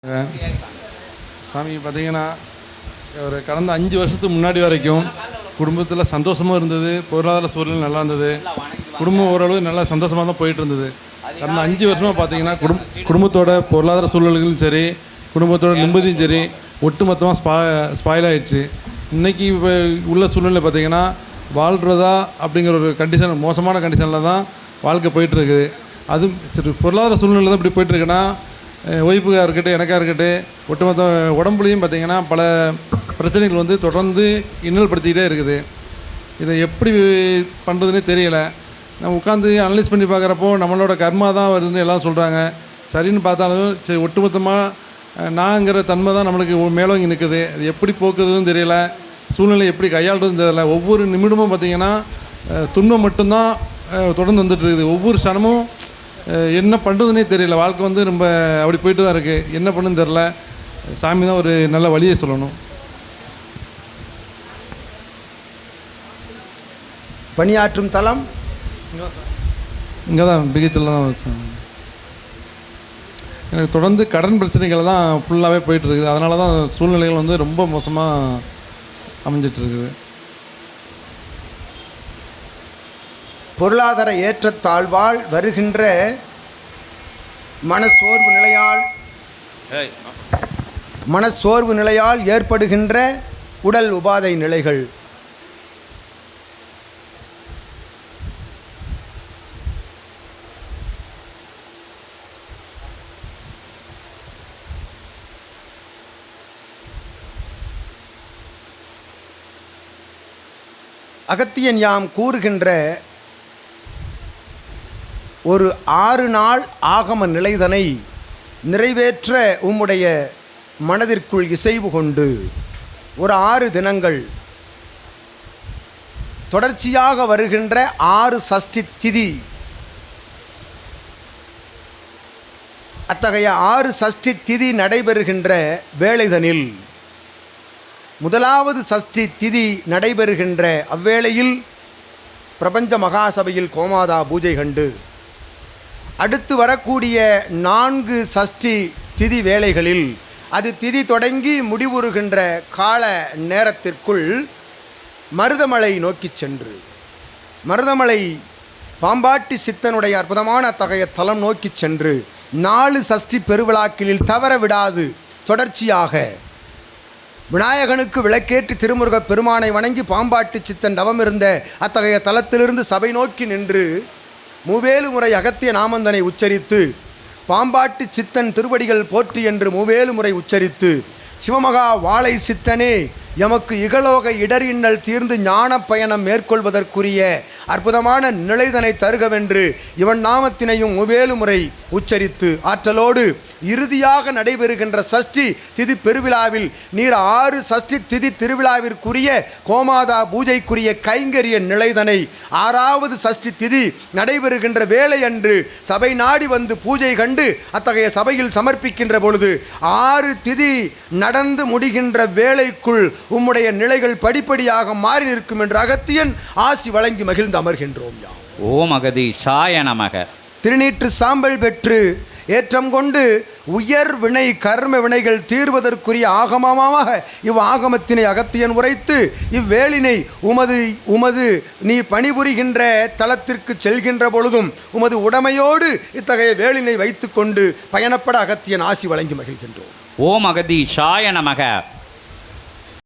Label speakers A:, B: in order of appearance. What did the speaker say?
A: சாமி பார்த்தீங்கன்னா ஒரு கடந்த 5 வருஷத்துக்கு முன்னாடி வரைக்கும் குடும்பத்தில் சந்தோஷமாக இருந்தது, பொருளாதார சூழ்நிலை நல்லா இருந்தது, குடும்பம் ஓரளவு நல்லா சந்தோஷமாக தான் போயிட்டு இருந்தது. கடந்த 5 வருஷமாக பார்த்தீங்கன்னா குடும்பத்தோட பொருளாதார சூழ்நிலைகளும் சரி, குடும்பத்தோட நிம்மதியும் சரி ஒட்டுமொத்தமாக ஸ்பாயில் ஆகிடுச்சு. இன்றைக்கி இப்போ உள்ள சூழ்நிலை பார்த்திங்கன்னா வாழ்கிறதா அப்படிங்கிற ஒரு கண்டிஷன், மோசமான கண்டிஷனில் தான் வாழ்க்கை போயிட்டுருக்குது. அது சரி, பொருளாதார சூழ்நிலை தான் இப்படி போயிட்டுருக்குன்னா ஒய்ஃபுக்காக இருக்கட்டும், எனக்காக இருக்கட்டும், ஒட்டுமொத்த உடம்புலையும் பார்த்திங்கன்னா பல பிரச்சனைகள் வந்து தொடர்ந்து இன்னல்படுத்திக்கிட்டே இருக்குது. இதை எப்படி பண்ணுறதுன்னே தெரியலை. நம்ம உட்காந்து அனலைஸ் பண்ணி பார்க்குறப்போ நம்மளோட கர்மா தான் வருதுன்னு எல்லாம் சொல்கிறாங்க. சரின்னு பார்த்தாலும் சரி, ஒட்டுமொத்தமாக நாங்கிற தன்மை தான் நம்மளுக்கு மேலோங்கி நிற்குது. அது எப்படி போக்குறதுன்னு தெரியல, சூழ்நிலை எப்படி கையாளுறதுன்னு தெரியல. ஒவ்வொரு நிமிடமும் பார்த்திங்கன்னா துன்பம் மட்டும்தான் தொடர்ந்து வந்துட்டுருக்குது. ஒவ்வொரு க்ஷணமும் என்ன பண்ணுறதுனே தெரியல. வாழ்க்கை வந்து ரொம்ப அப்படி போயிட்டு தான் இருக்குது. என்ன பண்ணுன்னு தெரில. சாமி தான் ஒரு நல்ல வழியை சொல்லணும்.
B: பணியாற்றும் தலம்
A: இங்கே தான் பிகிச்சில் தான் வச்சேன். எனக்கு தொடர்ந்து கடன் பிரச்சனைகள் தான் ஃபுல்லாகவே போயிட்டுருக்குது. அதனால தான் சூழ்நிலைகள் வந்து ரொம்ப மோசமாக அமைஞ்சிட்ருக்குது.
B: பொருளாதார ஏற்றத்தாழ்வால் வருகின்ற மனசோர்வு நிலையால் ஏற்படுகின்ற உடல் உபாதை நிலைகள். அகத்தியன் யாம் கூறுகின்ற ஒரு 6 நாள் ஆகம நிலைதனை நிறைவேற்ற உம்முடைய மனதிற்குள் இசைவு கொண்டு ஒரு 6 தினங்கள் தொடர்ச்சியாக வருகின்ற 6 சஷ்டி திதி, அத்தகைய 6 சஷ்டி திதி நடைபெறுகின்ற வேளைதனில் முதலாவது சஷ்டி திதி நடைபெறுகின்ற அவ்வேளையில் பிரபஞ்ச மகாசபையில் கோமாதா பூஜை கண்டு அடுத்து வரக்கூடிய 4 சஷ்டி திதி வேளைகளில் அது திதி தொடங்கி முடிவுறுகின்ற கால நேரத்திற்குள் மருதமலை நோக்கி சென்று மருதமலை பாம்பாட்டி சித்தனுடைய அற்புதமான அத்தகைய தலம் நோக்கி சென்று 4 சஷ்டி பெருவிழாக்களில் தவற விடாது தொடர்ச்சியாக விநாயகனுக்கு விளக்கேற்றி திருமுருகப் பெருமானை வணங்கி பாம்பாட்டி சித்தன் தவமிருந்த அத்தகைய தலத்திலிருந்து சபை நோக்கி நின்று மூவேலு முறை அகத்திய நாமந்தனை உச்சரித்து பாம்பாட்டி சித்தன் திருவடிகள் போற்றி என்று மூவேலு முறை உச்சரித்து சிவமகா வாழை சித்தனே எமக்கு இகலோக இடரின்னல் தீர்ந்து ஞான பயணம் மேற்கொள்வதற்குரிய அற்புதமான நிலைதனை தருகவென்று இவன் நாமத்தினையும் மூவேலு முறை உச்சரித்து ஆற்றலோடு இறுதியாக நடைபெறுகின்ற சஷ்டி திதி பெருவிழாவில் நீர் 6 சஷ்டி திதி திருவிழாவிற்குரிய கோமாதா பூஜைக்குரிய கைங்கரிய நிலைதனை 6வது சஷ்டி திதி நடைபெறுகின்ற வேளை அன்று சபை நாடி வந்து பூஜை கண்டு அத்தகைய சபையில் சமர்ப்பிக்கின்ற பொழுது 6 திதி நடந்து முடிகின்ற வேளைக்குள் உம்முடைய நிலைகள் படிப்படியாக மாறி நிற்கும் என்று அகத்தியன் ஆசி வழங்கி மகிழ்ந்து அமர்கின்றோம்.
C: ஓம் அகதீஷாய நமக.
B: திருநீற்று சாம்பல் பெற்று ஏற்றம் கொண்டு உயர் வினை கர்ம வினைகள் தீர்வதற்குரிய ஆகமமாக ஆகமத்தினை அகத்தியன் உரைத்து இவ்வேளினை உமது நீ பணிபுரிகின்ற தலத்திற்கு செல்கின்ற பொழுதும் உமது உடைமையோடு இத்தகைய வேளினை வைத்து கொண்டு பயணப்பட அகத்தியன் ஆசி வழங்கி மகிழ்கின்றோம்.
C: ஓம் அகதீஷாய நமக.